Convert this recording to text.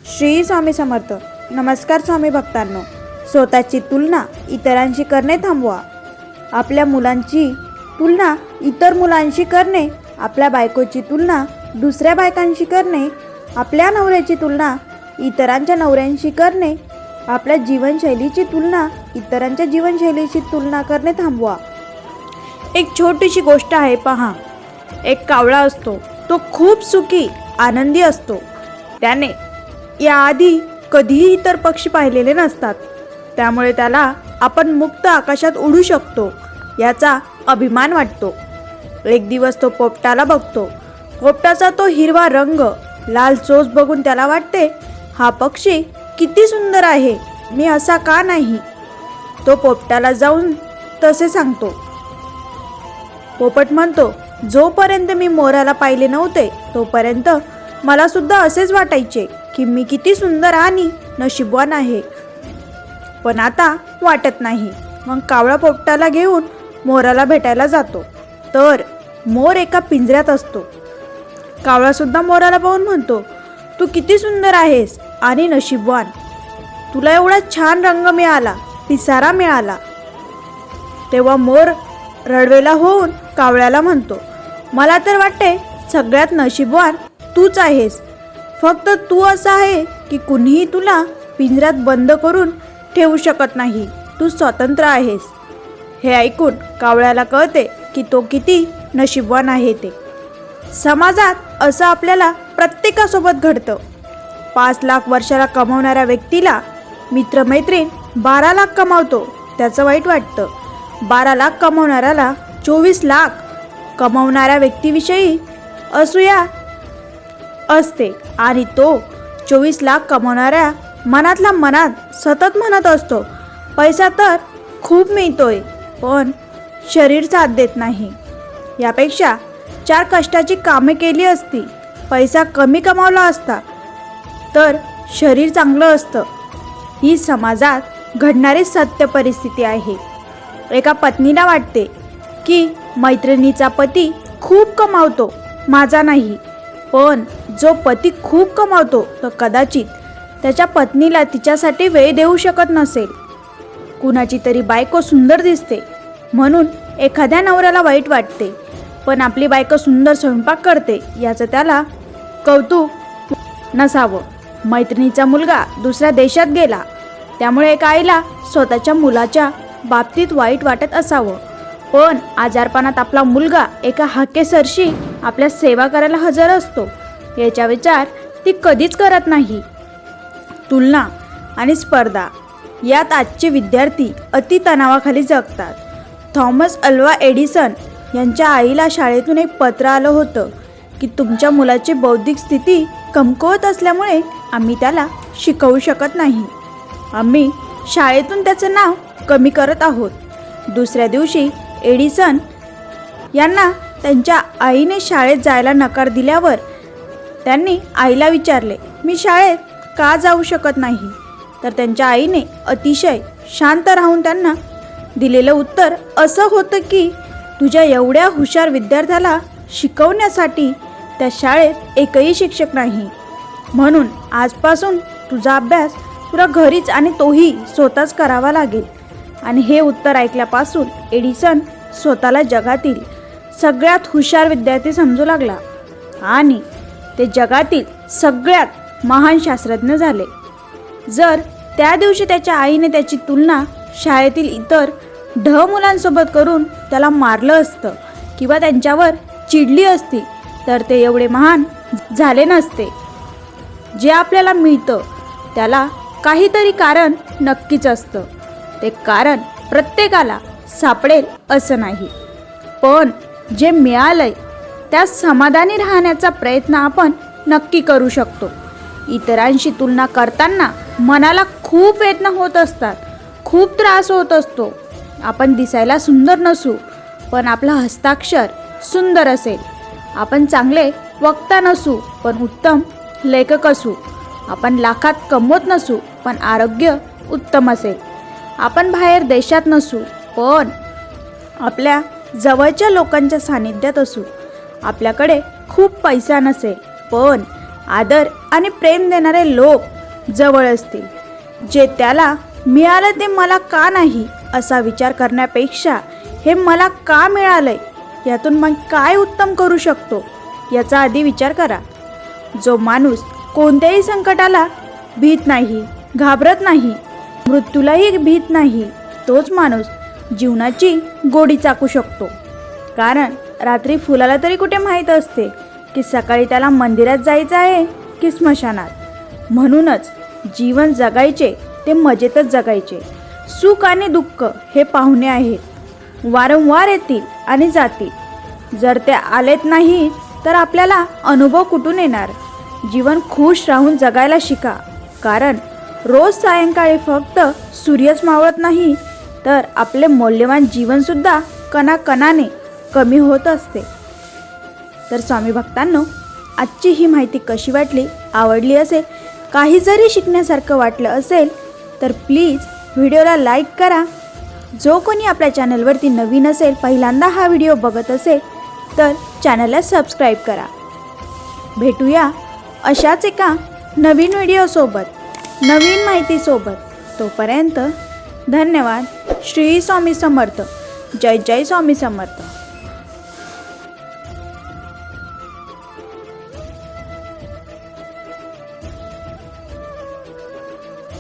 श्री स्वामी समर्थ. नमस्कार स्वामी भक्तांनो. स्वतःची तुलना इतरांशी करणे थांबवा. आपल्या मुलांची तुलना इतर मुलांशी करणे, आपल्या बायकोची तुलना दुसऱ्या बायकांशी करणे, आपल्या नवऱ्याची तुलना इतरांच्या नवऱ्यांशी करणे, आपल्या जीवनशैलीची तुलना इतरांच्या जीवनशैलीशी तुलना करणे थांबवा. एक छोटीशी गोष्ट आहे पहा. एक कावळा असतो. तो खूप सुखी आनंदी असतो. त्याने याआधी कधीही इतर पक्षी पाहिलेले नसतात. त्यामुळे त्याला आपण मुक्त आकाशात उडू शकतो याचा अभिमान वाटतो. एक दिवस तो पोपटाला बघतो. पोपटाचा तो हिरवा रंग, लाल चोच बघून त्याला वाटते, हा पक्षी किती सुंदर आहे, मी असा का नाही. तो पोपटाला जाऊन तसे सांगतो. पोपट म्हणतो, जोपर्यंत मी मोराला पाहिले नव्हते तोपर्यंत मला सुद्धा असेच वाटायचे की मी किती सुंदर आणि नशीबवान आहे, पण आता वाटत नाही. मग कावळा पोपटाला घेऊन मोराला भेटायला जातो. तर मोर एका पिंजऱ्यात असतो. कावळा सुद्धा मोराला पाहून म्हणतो, तू किती सुंदर आहेस आणि नशीबवान, तुला एवढा छान रंग मिळाला, पिसारा मिळाला. तेव्हा मोर रडवेला होऊन कावळ्याला म्हणतो, मला तर वाटते सगळ्यात नशीबवान तूच आहेस. फक्त तू असा आहे की कुणीही तुला पिंजऱ्यात बंद करून ठेवू शकत नाही. तू स्वतंत्र आहेस. हे ऐकून कावळ्याला कळते की तो किती नशीबवान आहे ते. समाजात असं आपल्याला प्रत्येकासोबत घडतं. 5 लाख वर्षाला कमावणाऱ्या व्यक्तीला मित्रमैत्रीण 12 लाख कमावतो त्याचं वाईट वाटतं. 12 लाख कमावणाऱ्याला 24 लाख कमावणाऱ्या व्यक्तीविषयी असूया असते आणि तो 24 लाख कमावणाऱ्या मनातल्या मनात सतत म्हणत असतो, पैसा तर खूप मिळतोय पण शरीर साथ देत नाही. यापेक्षा 4 कष्टाची कामे केली असती, पैसा कमी कमावला असता तर शरीर चांगलं असतं. ही समाजात घडणारी सत्य परिस्थिती आहे. एका पत्नीला वाटते की मैत्रिणीचा पती खूप कमावतो, माझा नाही. पण जो पती खूप कमावतो तो कदाचित त्याच्या पत्नीला तिच्यासाठी वेळ देऊ शकत नसेल. कुणाची तरी बायको सुंदर दिसते म्हणून एखाद्या नवऱ्याला वाईट वाटते, पण आपली बायको सुंदर स्वयंपाक करते याचं त्याला कौतुक नसावं. मैत्रिणीचा मुलगा दुसऱ्या देशात गेला त्यामुळे एका आईला स्वतःच्या मुलाच्या बाबतीत वाईट वाटत असावं, पण आजारपणात आपला मुलगा एका हाकेसरशी आपल्या सेवा करायला हजर असतो याचा विचार ती कधीच करत नाही. तुलना आणि स्पर्धा यात आजचे विद्यार्थी अति तणावाखाली जगतात. थॉमस अल्वा एडिसन यांच्या आईला शाळेतून एक पत्र आलं होतं की तुमच्या मुलाची बौद्धिक स्थिती कमकुवत असल्यामुळे आम्ही त्याला शिकवू शकत नाही. आम्ही शाळेतून त्याचं नाव कमी करत आहोत. दुसऱ्या दिवशी एडिसन यांना त्यांच्या आईने शाळेत जायला नकार दिल्यावर त्यांनी आईला विचारले, मी शाळेत का जाऊ शकत नाही. तर त्यांच्या आईने अतिशय शांत राहून त्यांना दिलेलं उत्तर असं होतं की तुझ्या एवढ्या हुशार विद्यार्थ्याला शिकवण्यासाठी त्या शाळेत एकही शिक्षक नाही, म्हणून आजपासून तुझा अभ्यास तुला घरीच आणि तोही स्वतःच करावा लागेल. आणि हे उत्तर ऐकल्यापासून एडिसन स्वतःला जगातील सगळ्यात हुशार विद्यार्थी समजू लागला आणि ते जगातील सगळ्यात महान शास्त्रज्ञ झाले. जर त्या दिवशी त्याच्या आईने त्याची तुलना शाळेतील इतर मुलांसोबत करून त्याला मारलं असतं किंवा त्यांच्यावर चिडली असती तर ते एवढे महान झाले नसते. जे आपल्याला मिळतं त्याला काहीतरी कारण नक्कीच असतं. ते कारण प्रत्येकाला सापडेल असं नाही, पण जे मिळालंय त्यात समाधानी राहण्याचा प्रयत्न आपण नक्की करू शकतो. इतरांशी तुलना करताना मनाला खूप वेदना होत असतात, खूप त्रास होत असतो. आपण दिसायला सुंदर नसू पण आपला हस्ताक्षर सुंदर असेल. आपण चांगले वक्ता नसू पण उत्तम लेखक असू. आपण लाखात कमवत नसू पण आरोग्य उत्तम असेल. आपण बाहेर देशात नसू पण आपल्या जवळच्या लोकांच्या सानिध्यात असू. आपल्याकडे खूप पैसा नसेल पण आदर आणि प्रेम देणारे लोक जवळ असतील. जे त्याला मिळालं ते मला का नाही असा विचार करण्यापेक्षा हे मला का मिळालंय यातून मग काय उत्तम करू शकतो याचा आधी विचार करा. जो माणूस कोणत्याही संकटाला भीत नाही, घाबरत नाही, मृत्यूलाही भीत नाही, तोच माणूस जीवनाची गोडी चाखू शकतो. कारण रात्री फुलाला तरी कुठे माहीत असते की सकाळी त्याला मंदिरात जायचं आहे की स्मशानात. म्हणूनच जीवन जगायचे ते मजेतच जगायचे. सुख आणि दुःख हे पाहुणे आहेत, वारंवार येतील आणि जातील. जर ते आलेत नाही तर आपल्याला अनुभव कुठून येणार. जीवन खुश राहून जगायला शिका. कारण रोज सायंकाळी फक्त सूर्यच मावळत नाही तर आपले मौल्यवान जीवनसुद्धा कणाकणाने कमी होत असते. तर स्वामी भक्तांनो, आजची ही माहिती कशी वाटली, आवडली असेल, काही जरी शिकण्यासारखं वाटलं असेल तर प्लीज व्हिडिओला लाईक करा. जो कोणी आपल्या चॅनलवरती नवीन असेल, पहिल्यांदा हा व्हिडिओ बघत असेल तर चॅनलला सबस्क्राईब करा. भेटूया अशाच एका नवीन व्हिडिओसोबत, नवीन माहितीसोबत. तोपर्यंत धन्यवाद. श्री स्वामी समर्थ. जय जय स्वामी समर्थ.